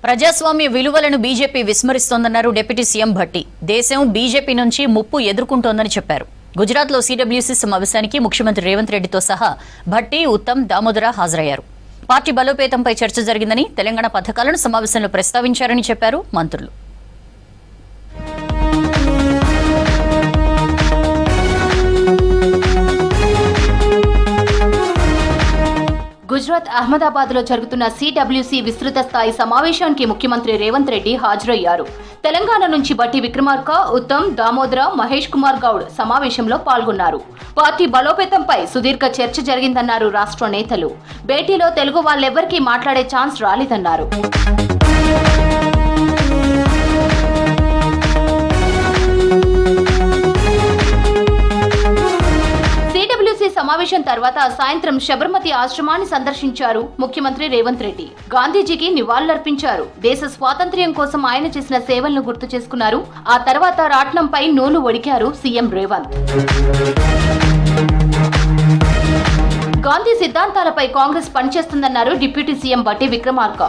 ప్రజాస్వామ్య విలువలను BJP విస్మరిస్తోందన్నారు deputy CM Bhatti. దేశం బీజేపీ నుంచి ముప్పు ఎదుర్కొంటోందని చెప్పారు. గుజరాత్లో సీడబ్ల్యూసీ సమావేశానికి ముఖ్యమంత్రి రేవంత్ రెడ్డితో సహా భట్టి, ఉత్తమ్, దామోదర హాజరయ్యారు. పార్టీ బలోపేతంపై చర్చ జరిగిందని, తెలంగాణ పథకాలను సమావేశంలో ప్రస్తావించారని చెప్పారు మంత్రులు. గుజరాత్ అహ్మదాబాద్ లో జరుగుతున్న సీడబ్ల్యూసీ విస్తృత స్థాయి సమావేశానికి ముఖ్యమంత్రి రేవంత్ రెడ్డి హాజరయ్యారు. తెలంగాణ నుంచి బట్టి విక్రమార్క, ఉత్తమ్, దామోదర, మహేష్ కుమార్ గౌడ్ సమావేశంలో పాల్గొన్నారు. పార్టీ బలోపేతంపై సుదీర్ఘ చర్చ జరిగిందన్నారు రాష్ట్ర నేతలు. భేటీలో తెలుగు వాళ్ళెవ్వరికీ మాట్లాడే ఛాన్స్ రాలేదన్నారు. సమావేశం తర్వాత సాయంత్రం శబర్మతి ఆశ్రమాన్ని సందర్శించారు ముఖ్యమంత్రి రేవంత్ రెడ్డి. గాంధీజీకి నివాళులర్పించారు. దేశ స్వాతంత్ర్యం కోసం ఆయన చేసిన సేవలను గుర్తు చేసుకున్నారు. ఆ తర్వాత రాట్నంపై నూలు ఒడికారు సీఎం రేవంత్. గాంధీ సిద్ధాంతాలపై కాంగ్రెస్ పనిచేస్తుందన్నారు డిప్యూటీ సీఎం బట్టి విక్రమార్క.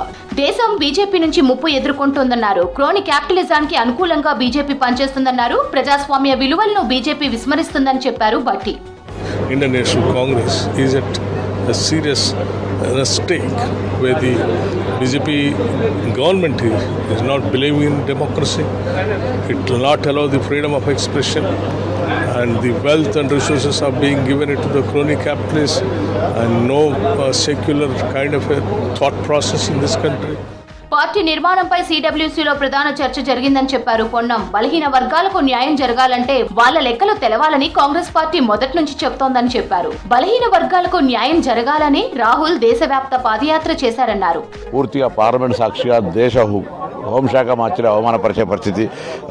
దేశం బీజేపీ నుంచి ముప్పు ఎదుర్కొంటోందన్నారు. క్రోని క్యాపిటలిజానికి అనుకూలంగా బీజేపీ పనిచేస్తుందన్నారు. ప్రజాస్వామ్య విలువలను బీజేపీ విస్మరిస్తుందని చెప్పారు బట్టి. Indian National Congress is at a serious stake where the BJP government is not believing in democracy. It will not allow the freedom of expression, and the wealth and resources are being given into the crony capitalists, and no secular kind of a thought process in this country. Party నిర్మాణంపై సీడబ్ల్యూసీలో ప్రధాన చర్చ జరిగిందని చెప్పారు పొన్నం. బలహీన వర్గాలకు న్యాయం జరగాలంటే వాళ్ళ లెక్కలు తెలవాలని కాంగ్రెస్ పార్టీ మొదటి నుంచి చెప్తోందని చెప్పారు. బలహీన వర్గాలకు న్యాయం జరగాలని రాహుల్ దేశవ్యాప్త పాదయాత్ర చేశారన్నారు. పూర్తిగా పార్లమెంట్ సాక్షిగా దేశ హోంశాఖ మార్చిని అవమానపరిచే పరిస్థితి,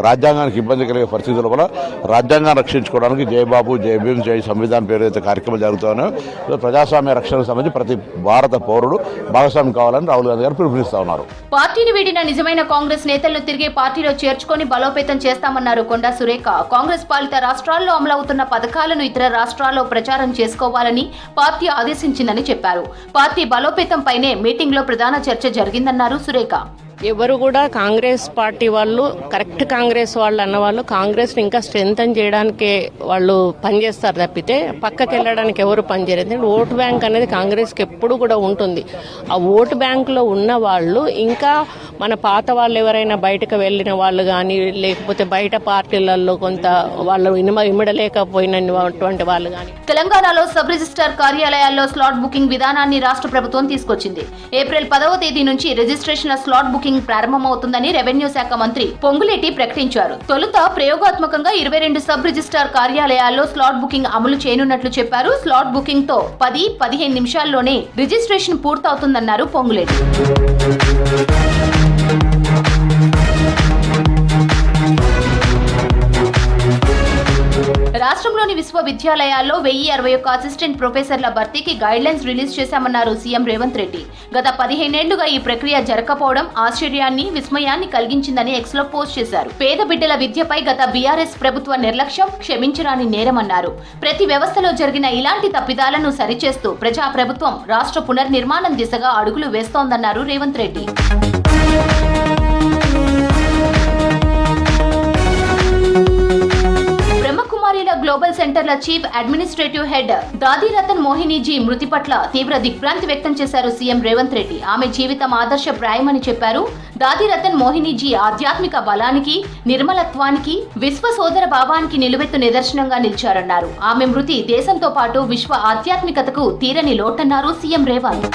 రాజ్యాంగానికి ఇబ్బంది కలిగే పరిస్థితుల వల్ల రాజ్యాంగాన్ని రక్షించుకోవడానికి జై బాబు, జై భీమ్, జై సంవిధాన్ పేరు అయితే కార్యక్రమాలు జరుగుతున్నాయో ప్రజాస్వామ్య రక్షణకు సంబంధించి ప్రతి భారత పౌరుడు భాగస్వామ్యం కావాలని రాహుల్ గాంధీ గారు పిలుపునిస్తా ఉన్నారు. పార్టీని వీడిన నిజమైన కాంగ్రెస్ నేతలను తిరిగి పార్టీలో చేర్చుకొని బలోపేతం చేస్తామన్నారు కొండా సురేఖ. కాంగ్రెస్ పాలిత రాష్ట్రాల్లో అమలవుతున్న పథకాలను ఇతర రాష్ట్రాల్లో ప్రచారం చేసుకోవాలని పార్టీ ఆదేశించిందని చెప్పారు. పార్టీ బలోపేతంపైనే మీటింగ్ లో ప్రధాన చర్చ జరిగిందన్నారు సురేఖ. ఎవరు కూడా కాంగ్రెస్ పార్టీ వాళ్ళు, కరెక్ట్ కాంగ్రెస్ వాళ్ళు అన్నవాళ్ళు కాంగ్రెస్ని ఇంకా స్ట్రెంథన్ చేయడానికి వాళ్ళు పనిచేస్తారు తప్పితే పక్కకి వెళ్ళడానికి ఎవరు పనిచేయలేదు. ఓటు బ్యాంక్ అనేది కాంగ్రెస్కి ఎప్పుడు కూడా ఉంటుంది. ఆ ఓటు బ్యాంకులో ఉన్న వాళ్ళు ఇంకా మన పాత వాళ్ళు ఎవరైనా బయటకు వెళ్ళిన వాళ్ళు కానీ, లేకపోతే బయట పార్టీలలో కొంత వాళ్ళు ఇమ్మడలేకపోయినటువంటి వాళ్ళు కానీ. తెలంగాణలో సబ్ రిజిస్ట్రార్ కార్యాలయాల్లో స్లాట్ బుకింగ్ విధానాన్ని రాష్ట్ర ప్రభుత్వం తీసుకొచ్చింది. ఏప్రిల్ 10వ తేదీ నుంచి రిజిస్ట్రేషన్ల స్లాట్ బుకింగ్ ప్రారంభమవుతుందని రెవెన్యూ శాఖ మంత్రి పొంగులేటి ప్రకటించారు. తొలుత ప్రయోగాత్మకంగా 22 సబ్ రిజిస్ట్రార్ కార్యాలయాల్లో స్లాట్ బుకింగ్ అమలు చేయనున్నట్లు చెప్పారు. స్లాట్ బుకింగ్ తో 10-15 నిమిషాల్లోనే రిజిస్ట్రేషన్ పూర్తవుతుందన్నారు పొంగులేటి. రాష్ట్రంలోని విశ్వవిద్యాలయాల్లో 1061 అసిస్టెంట్ ప్రొఫెసర్ల భర్తీకి గైడ్లైన్స్ రిలీజ్ చేశామన్నారు సీఎం రేవంత్ రెడ్డి. గత 15 ఏళ్లుగా ఈ ప్రక్రియ జరగకపోవడం ఆశ్చర్యాన్ని, విస్మయాన్ని కలిగించిందని ఎక్స్ లో పోస్ట్ చేశారు. పేద బిడ్డల విద్యపై గత బీఆర్ఎస్ ప్రభుత్వ నిర్లక్ష్యం క్షమించరాని నేరమన్నారు. ప్రతి వ్యవస్థలో జరిగిన ఇలాంటి తప్పిదాలను సరిచేస్తూ ప్రజా ప్రభుత్వం రాష్ట్ర పునర్నిర్మాణం దిశగా అడుగులు వేస్తోందన్నారు రేవంత్ రెడ్డి. గ్లోబల్ సెంటర్ల చీఫ్ అడ్మినిస్ట్రేటివ్ హెడ్ దాదీరతన్ మోహినీజీ మృతి పట్ల తీవ్ర దిగ్భ్రాంతి వ్యక్తం చేశారు సీఎం రేవంత్ రెడ్డి. ఆమె జీవితం ఆదర్శప్రాయమని చెప్పారు. దాదీరతన్ మోహినీజీ ఆధ్యాత్మిక బలానికి, నిర్మలత్వానికి, విశ్వ సోదర భావానికి నిలువెత్తు నిదర్శనంగా నిలిచారన్నారు. ఆమె మృతి దేశంతో పాటు విశ్వ ఆధ్యాత్మికతకు తీరని లోటన్నారు సీఎం రేవంత్.